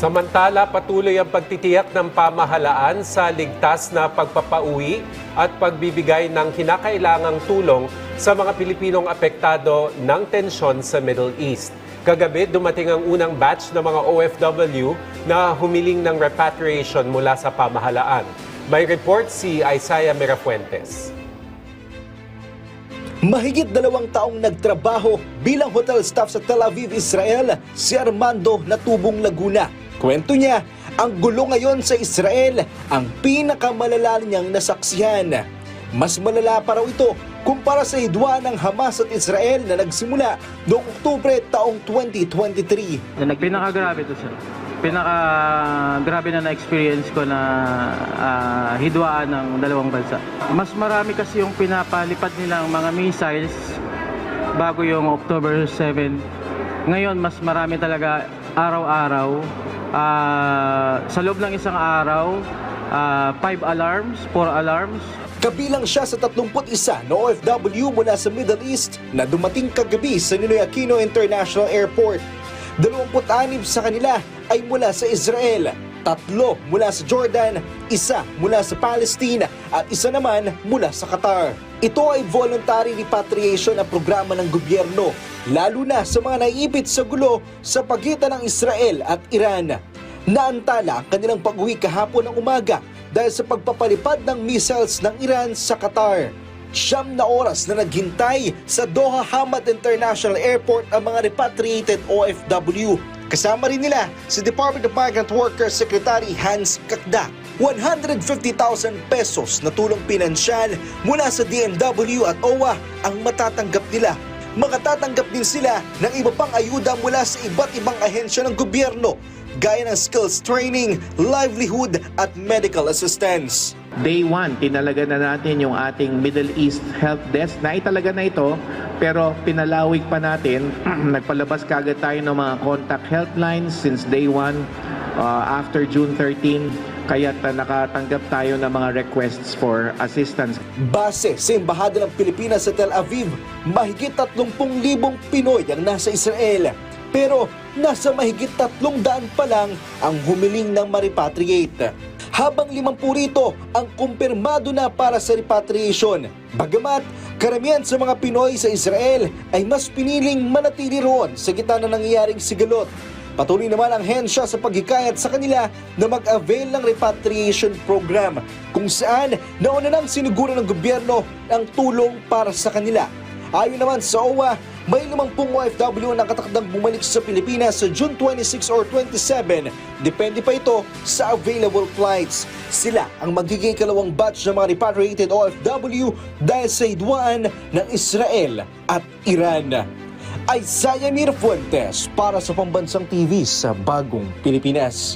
Samantala, patuloy ang pagtitiyak ng pamahalaan sa ligtas na pagpapauwi at pagbibigay ng kinakailangang tulong sa mga Pilipinong apektado ng tensyon sa Middle East. Kagabi, dumating ang unang batch ng mga OFW na humiling ng repatriation mula sa pamahalaan. May report si Isaiah Mirafuentes. Mahigit 2 taong nagtrabaho bilang hotel staff sa Tel Aviv, Israel, si Armando Natubong Laguna. Kwento niya, ang gulo ngayon sa Israel ang pinakamalala niyang nasaksihan. Mas malala pa raw ito kumpara sa hidwa ng Hamas at Israel na nagsimula noong Oktubre taong 2023. Pinakagrabe ito, sir. Pinakagrabe na na-experience ko na hidwaan ng dalawang bansa. Mas marami kasi yung pinapalipad nilang mga missiles bago yung October 7. Ngayon, mas marami talaga araw-araw. Sa loob ng isang araw, 5 alarms, 4 alarms. Kabilang siya sa 31 na OFW mula sa Middle East na dumating kagabi sa Ninoy Aquino International Airport. 26 sa kanila ay mula sa Israel, 3 mula sa Jordan, 1 mula sa Palestine at 1 naman mula sa Qatar. Ito ay voluntary repatriation na programa ng gobyerno, lalo na sa mga naiipit sa gulo sa pagitan ng Israel at Iran. Naantala ang kanilang pag-uwi kahapon ng umaga dahil sa pagpapalipad ng missiles ng Iran sa Qatar. 9 na oras na naghintay sa Doha Hamad International Airport ang mga repatriated OFW. Kasama rin nila si Department of Migrant Workers Secretary Hans Kakda. 150,000 pesos na tulong pinansyal mula sa DMW at OWA ang matatanggap nila. Makatatanggap din sila ng iba pang ayuda mula sa iba't ibang ahensya ng gobyerno gaya ng skills training, livelihood at medical assistance. Day 1, tinalaga na natin yung ating Middle East Help Desk. Naitalaga na ito, pero pinalawig pa natin. Nagpalabas kagad tayo ng mga contact helplines since day 1 after June 13. Kaya't nakatanggap tayo ng mga requests for assistance. Base sa Embahada ng Pilipinas sa Tel Aviv, mahigit 30,000 Pinoy ang nasa Israel. Pero nasa mahigit 300 pa lang ang humiling ng ma-repatriate. Habang 50 rito ang kumpirmado na para sa repatriation. Bagamat karamihan sa mga Pinoy sa Israel ay mas piniling manatili roon sa gitna ng nangyayaring sigalot. Patuloy naman ang hensya sa paghikayat sa kanila na mag-avail ng repatriation program kung saan nauna nang siniguro ng gobyerno ang tulong para sa kanila. Ayon naman sa OWA, may 50 OFW na nakatakdang bumalik sa Pilipinas sa June 26 or 27. Depende pa ito sa available flights. Sila ang magiging ikalawang batch ng mga repatriated OFW dahil sa hidwaan ng Israel at Iran. Isaiah Mirafuentes para sa Pambansang TV sa Bagong Pilipinas.